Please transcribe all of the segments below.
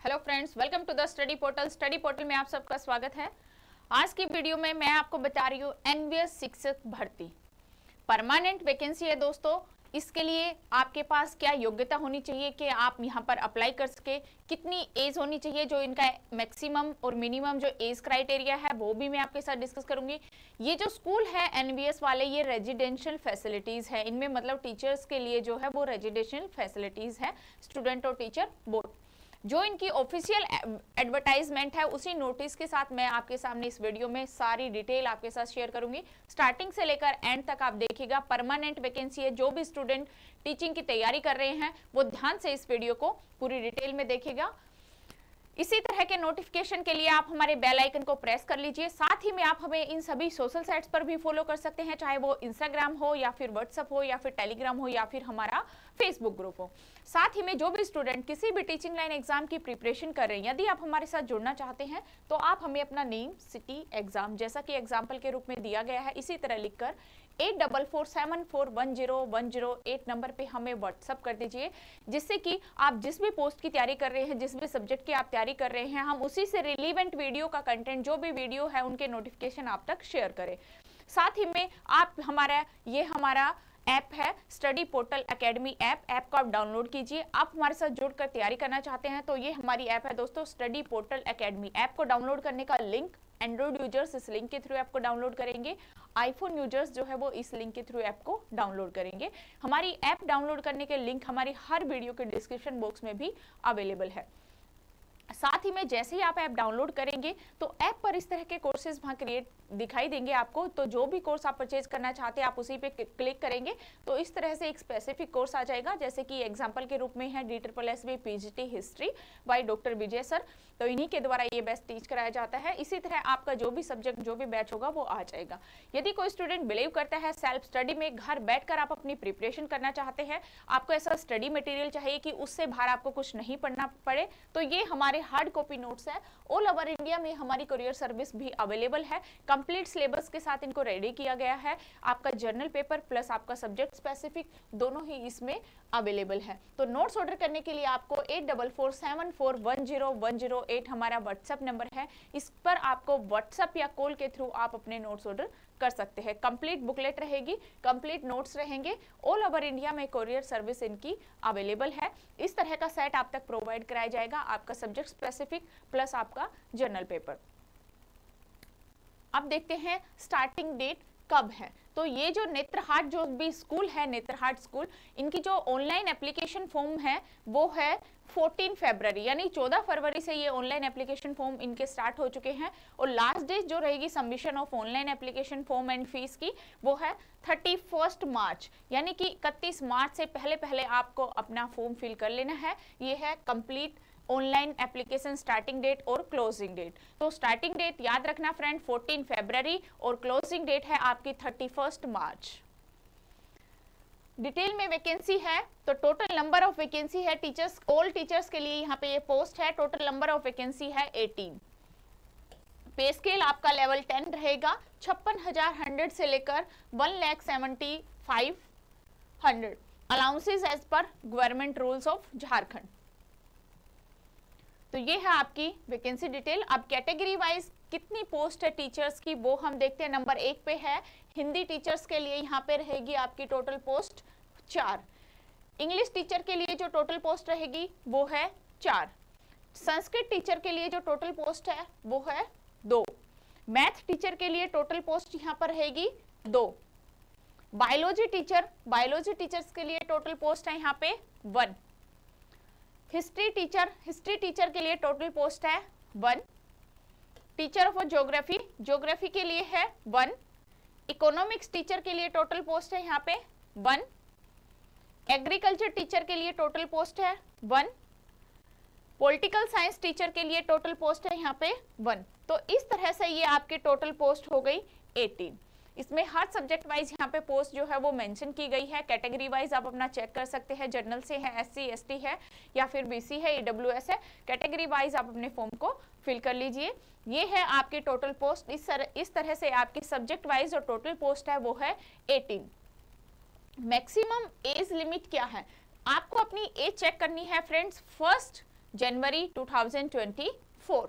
Hello friends, welcome to the study portal. Study portal में आप सबका स्वागत है। आज की वीडियो में मैं आपको बता रही हूँ एनवीएस शिक्षक भर्ती परमानेंट वैकेंसी है दोस्तों। इसके लिए आपके पास क्या योग्यता होनी चाहिए कि आप यहाँ पर अप्लाई कर सके, कितनी एज होनी चाहिए, जो इनका मैक्सिमम और मिनिमम जो एज क्राइटेरिया है वो भी मैं आपके साथ डिस्कस करूंगी। ये जो स्कूल है एनवीएस वाले, ये रेजिडेंशियल फैसिलिटीज है, इनमें मतलब टीचर्स के लिए जो है वो रेजिडेंशियल फैसिलिटीज है, स्टूडेंट और टीचर बोथ। जो इनकी ऑफिशियल एडवर्टाइजमेंट है उसी नोटिस के साथ मैं आपके सामने इस वीडियो में सारी डिटेल आपके साथ शेयर करूंगी। स्टार्टिंग से लेकर एंड तक आप देखिएगा। परमानेंट वैकेंसी है। जो भी स्टूडेंट टीचिंग की तैयारी कर रहे हैं वो ध्यान से इस वीडियो को पूरी डिटेल में देखिएगा। इसी तरह के नोटिफिकेशन के लिए आप हमारे बेल आइकन को प्रेस कर लीजिए। साथ ही में आप हमें इन सभी सोशल साइट्स पर भी फॉलो कर सकते हैं, चाहे वो इंस्टाग्राम हो या फिर व्हाट्सएप हो या फिर टेलीग्राम हो या फिर हमारा फेसबुक ग्रुप हो। साथ ही में जो भी स्टूडेंट किसी भी टीचिंग लाइन एग्जाम की प्रिपरेशन कर रहे हैं, यदि आप हमारे साथ जुड़ना चाहते हैं तो आप हमें अपना नेम, सिटी, एग्जाम जैसा कि एग्जाम्पल के रूप में दिया गया है इसी तरह लिखकर 8447410108 नंबर पे हमें व्हाट्सअप कर दीजिए, जिससे कि आप जिस भी पोस्ट की तैयारी कर रहे हैं, जिस भी सब्जेक्ट की आप तैयारी कर रहे हैं, हम उसी से रिलेवेंट वीडियो का कंटेंट, जो भी वीडियो है उनके नोटिफिकेशन आप तक शेयर करें। साथ ही में आप हमारा ऐप है स्टडी पोर्टल एकेडमी ऐप को आप डाउनलोड कीजिए। आप हमारे साथ जुड़कर तैयारी करना चाहते हैं तो ये हमारी ऐप है दोस्तों, स्टडी पोर्टल एकेडमी। ऐप को डाउनलोड करने का लिंक एंड्रॉइड यूजर्स इस लिंक के थ्रू ऐप को डाउनलोड करेंगे, आईफोन यूजर्स जो है वो इस लिंक के थ्रू ऐप को डाउनलोड करेंगे। हमारी ऐप डाउनलोड करने के लिंक हमारी हर वीडियो के डिस्क्रिप्शन बॉक्स में भी अवेलेबल है। साथ ही में जैसे ही आप ऐप डाउनलोड करेंगे तो ऐप पर इस तरह के कोर्सेज वहाँ क्रिएट दिखाई देंगे आपको। तो जो भी कोर्स आप परचेज करना चाहते हैं आप उसी पे क्लिक करेंगे तो इस तरह से एक स्पेसिफिक कोर्स आ जाएगा, जैसे कि एग्जांपल के रूप में है DSSB PGT history by doctor Vijay sir. तो इन्हीं के द्वारा ये बैच टीच कराया जाता है। इसी तरह आपका जो भी सब्जेक्ट, जो भी बैच होगा वो आ जाएगा। यदि कोई स्टूडेंट बिलीव करता है सेल्फ स्टडी में, घर बैठकर आप अपनी प्रिपरेशन करना चाहते हैं, आपको ऐसा स्टडी मटेरियल चाहिए कि उससे बाहर आपको कुछ नहीं पढ़ना पड़े, तो ये हमारे हार्ड कॉपी नोट्स है। ऑल ओवर इंडिया में हमारी कुरियर सर्विस भी अवेलेबल है। कंप्लीट सिलेबस के साथ इनको रेडी किया गया है। आपका जर्नल पेपर प्लस आपका सब्जेक्ट स्पेसिफिक दोनों ही इसमें अवेलेबल है। तो नोट्स ऑर्डर करने के लिए आपको 8447410108 हमारा व्हाट्सएप नंबर है। इस पर आपको व्हाट्सएप या कॉल के थ्रू आप अपने नोट्स ऑर्डर कर सकते हैं। कंप्लीट बुकलेट रहेगी, कंप्लीट नोट्स रहेंगे। ऑल ओवर इंडिया में कुरियर सर्विस इनकी अवेलेबल है। इस तरह का सेट आप तक प्रोवाइड कराया जाएगा, आपका सब्जेक्ट स्पेसिफिक प्लस आपका जर्नल पेपर। अब देखते हैं स्टार्टिंग डेट कब है। तो ये जो नेत्रहाट जो भी स्कूल है, नेत्रहाट स्कूल, इनकी जो ऑनलाइन एप्लीकेशन फॉर्म है वो है 14 फरवरी, यानी 14 फरवरी से ये ऑनलाइन एप्लीकेशन फॉर्म इनके स्टार्ट हो चुके हैं। और लास्ट डेट जो रहेगी submission of online application form and fees की वो है 31 मार्च, यानी कि 31 मार्च से पहले आपको अपना फॉर्म फिल कर लेना है। ये है complete online application starting date और क्लोजिंग डेट। तो स्टार्टिंग डेट याद रखना फ्रेंड 14 फरवरी और क्लोजिंग डेट है आपकी 31 मार्च। डिटेल में वैकेंसी है तो टोटल नंबर ऑफ वैकेंसी है टीचर्स, ऑल टीचर्स के लिए यहाँ पे ये पोस्ट है। टोटल नंबर ऑफ वैकेंसी है 18। पे स्केल आपका लेवल 10 रहेगा। 56,100 से लेकर 1,75,100 allowances as per government rules of Jharkhand. तो ये है आपकी वैकेंसी डिटेल। अब कैटेगरी वाइज कितनी पोस्ट है टीचर्स की वो हम देखते हैं। नंबर 1 पे है हिंदी टीचर्स के लिए, यहाँ पे रहेगी आपकी टोटल पोस्ट 4। इंग्लिश टीचर के लिए जो टोटल पोस्ट रहेगी वो है 4। संस्कृत टीचर के लिए जो टोटल पोस्ट है वो है 2। मैथ टीचर के लिए टोटल पोस्ट यहाँ पर रहेगी 2। बायोलॉजी टीचर्स के लिए टोटल पोस्ट है यहाँ पे 1। हिस्ट्री टीचर के लिए टोटल पोस्ट है 1। टीचर ऑफ ज्योग्राफी के लिए है 1। इकोनॉमिक्स टीचर के लिए टोटल पोस्ट है यहाँ पे 1। एग्रीकल्चर टीचर के लिए टोटल पोस्ट है 1। पॉलिटिकल साइंस टीचर के लिए टोटल पोस्ट है यहाँ पे 1। तो इस तरह से ये आपकी टोटल पोस्ट हो गई 18। इसमें हर सब्जेक्ट वाइज यहाँ पे पोस्ट जो है वो मेंशन की गई है। कैटेगरी वाइज आप अपना चेक कर सकते हैं, जनरल से है, SC ST है या फिर BC है, EWS है। कैटेगरी वाइज आप अपने फॉर्म को फिल कर लीजिए। ये है आपकी टोटल पोस्ट। इस तरह से आपकी सब्जेक्ट वाइज जो टोटल पोस्ट है वो है 18। मैक्सिमम एज लिमिट क्या है, आपको अपनी एज चेक करनी है फ्रेंड्स। फर्स्ट जनवरी 2024।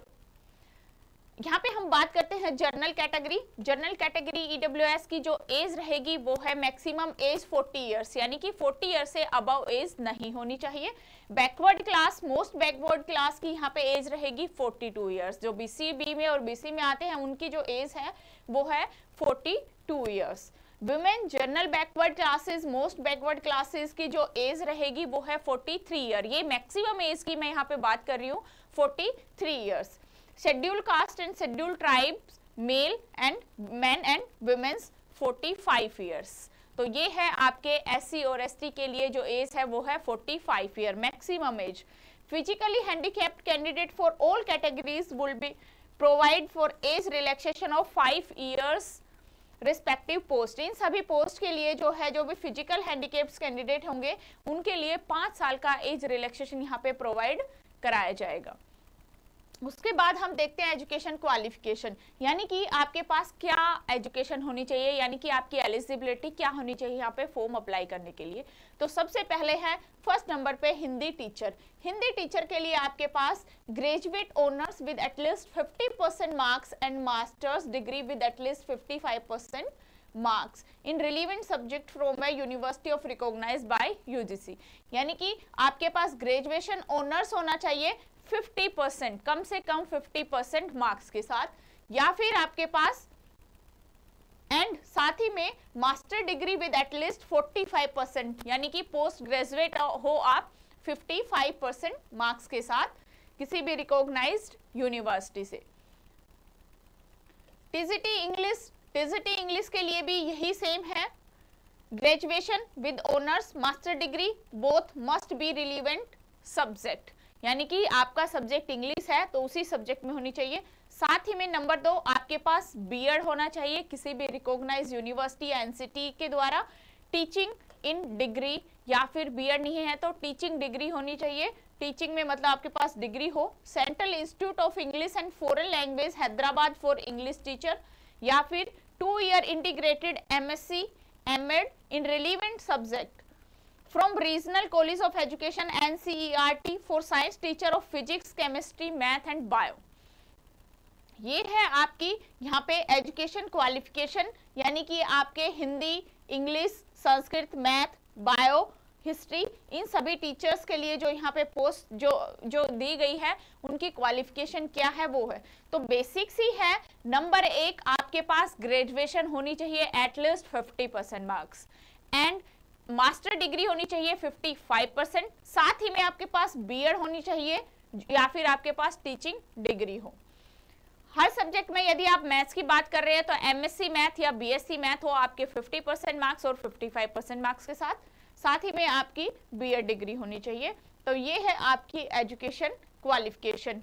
यहाँ पे हम बात करते हैं general category. General category EWS की जो एज रहेगी वो है मैक्सिमम एज 40 इयर्स, यानी कि 40 इयर्स से अबव एज नहीं होनी चाहिए। Backward class, most backward class की यहाँ पे एज रहेगी 42 इयर्स। जो बीसीबी में और बीसी में आते हैं उनकी जो एज है वो है 42 years. Women general backward classes, most backward classes की जो एज रहेगी वो है 43 ईयर। ये मैक्सिमम एज की मैं यहाँ पे बात कर रही हूँ, 43 years. Scheduled caste and scheduled tribes male and men and womens 45 years. तो ये है आपके एससी और एसटी के लिए जो एज है वो है 45 year maximum age. Physically handicapped candidate for all categories will be provide for age relaxation of 5 years respective post. इन सभी पोस्ट के लिए जो है, जो भी फिजिकल हैंडीकैप्ड कैंडिडेट होंगे उनके लिए 5 साल का एज रिलैक्सेशन यहाँ पे प्रोवाइड कराया जाएगा। उसके बाद हम देखते हैं एजुकेशन क्वालिफिकेशन, यानी कि आपके पास क्या एजुकेशन होनी चाहिए, यानी कि आपकी एलिजिबिलिटी क्या होनी चाहिए यहाँ पे फॉर्म अप्लाई करने के लिए। तो सबसे पहले है फर्स्ट नंबर पे हिंदी टीचर। हिंदी टीचर के लिए आपके पास graduate honours with at least 50% marks and masters degree with at least 55% marks in relevant subject from a university of recognised by UGC. यानी कि आपके पास ग्रेजुएशन ऑनर्स होना चाहिए 50%, कम से कम 50% मार्क्स के साथ, या फिर आपके पास एंड साथ ही में मास्टर डिग्री विद एटलीस्ट 45%, यानी कि पोस्ट ग्रेजुएट हो आप 55% मार्क्स के साथ किसी भी रिकॉग्नाइज्ड यूनिवर्सिटी से। टीजीटी इंग्लिश के लिए भी यही सेम है। Graduation with honours master degree both must be relevant subject, यानी कि आपका सब्जेक्ट इंग्लिश है तो उसी सब्जेक्ट में होनी चाहिए। साथ ही में नंबर 2 आपके पास बीएड होना चाहिए किसी भी रिकॉग्नाइज्ड यूनिवर्सिटी या एनसीटी के द्वारा। टीचिंग इन डिग्री, या फिर बीएड नहीं है तो टीचिंग डिग्री होनी चाहिए। टीचिंग में मतलब आपके पास डिग्री हो। Central institute of English and foreign language Hyderabad for English teacher, या फिर 2 year integrated MSc MEd in relevant subject from Regional College of Education NCERT for Science Teacher of Physics, Chemistry, Math and Bio। ये है आपकी यहाँ पे education qualification, यानी कि आपके Hindi, English, Sanskrit, math, bio, history, इन सभी टीचर्स के लिए जो यहाँ पे पोस्ट जो दी गई है उनकी क्वालिफिकेशन क्या है वो है। तो बेसिक्स ही है। नंबर 1 आपके पास ग्रेजुएशन होनी चाहिए at least 50% marks and master degree होनी चाहिए 55%। साथ ही में आपके पास बीएड होनी चाहिए या फिर आपके पास टीचिंग डिग्री हो। हर सब्जेक्ट में यदि आप मैथ्स की बात कर रहे हैं तो एमएससी मैथ या बीएससी मैथ हो आपके 50% मार्क्स और 55% मार्क्स के साथ ही में आपकी बीएड डिग्री होनी चाहिए। तो ये है आपकी एजुकेशन क्वालिफिकेशन।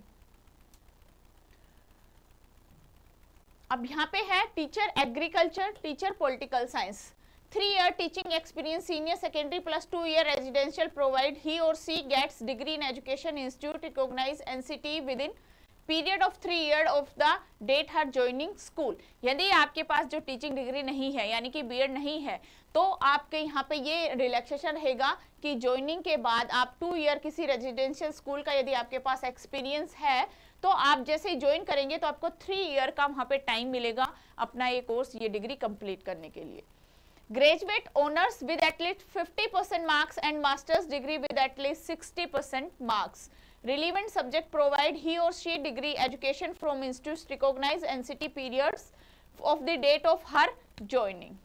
अब यहाँ पे है teacher agriculture, teacher political science. 3 year teaching experience, senior secondary plus 2 year residential, provide he or she gets degree in education institute recognized NCT within period of 3 year of the date her joining school। यदि आपके पास जो teaching degree नहीं है यानी कि BEd नहीं है तो आपके यहाँ पे ये रिलैक्सेशन रहेगा कि ज्वाइनिंग के बाद आप 2 ईयर किसी रेजिडेंशियल स्कूल का यदि आपके पास एक्सपीरियंस है तो आप जैसे ही ज्वाइन करेंगे तो आपको 3 ईयर का वहाँ पे टाइम मिलेगा अपना ये कोर्स, ये डिग्री कंप्लीट करने के लिए। Graduate honors with at least 50% marks and master's degree with at least 60% marks. Relevant subject provide he or she degree education from institutes recognized NCT periods of the date of her joining.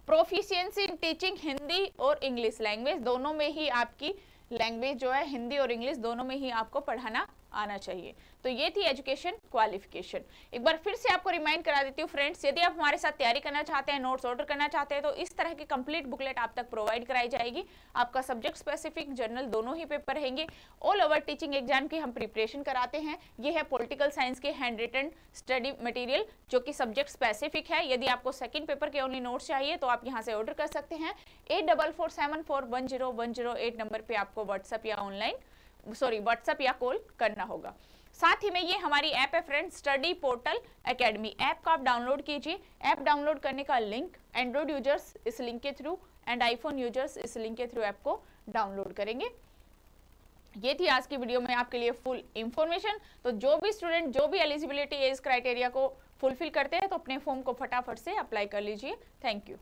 Proficiency in teaching Hindi और English language, दोनों में ही आपकी language जो है हिंदी और English दोनों में ही आपको पढ़ाना आना चाहिए। तो ये थी एजुकेशन क्वालिफिकेशन। एक बार फिर से आपको रिमाइंड करा देती हूँ फ्रेंड्स, यदि आप हमारे साथ तैयारी करना चाहते हैं, नोट्स ऑर्डर करना चाहते हैं तो इस तरह की कंप्लीट बुकलेट आप तक प्रोवाइड कराई जाएगी। आपका सब्जेक्ट स्पेसिफिक जर्नल दोनों ही पेपर रहेंगे। ऑल ओवर टीचिंग एग्जाम की हम प्रिपरेशन कराते हैं। ये है पॉलिटिकल साइंस के हैंड रिटन स्टडी मटेरियल जो कि सब्जेक्ट स्पेसिफिक है। यदि आपको सेकंड पेपर के ओनली नोट्स चाहिए तो आप यहाँ से ऑर्डर कर सकते हैं। 8447410108 नंबर पे आपको व्हाट्सएप या कॉल करना होगा। साथ ही में ये हमारी ऐप है friends, study portal academy. App को आप डाउनलोड कीजिए। ऐप डाउनलोड करने का लिंक एंड्रॉइड यूजर्स इस लिंक के थ्रू एंड आईफोन यूजर्स इस लिंक के थ्रू ऐप को डाउनलोड करेंगे। ये थी आज की वीडियो में आपके लिए फुल इंफॉर्मेशन। तो जो भी स्टूडेंट जो भी एलिजिबिलिटी एज क्राइटेरिया को फुलफिल करते हैं तो अपने फॉर्म को फटाफट से अप्लाई कर लीजिए। Thank you.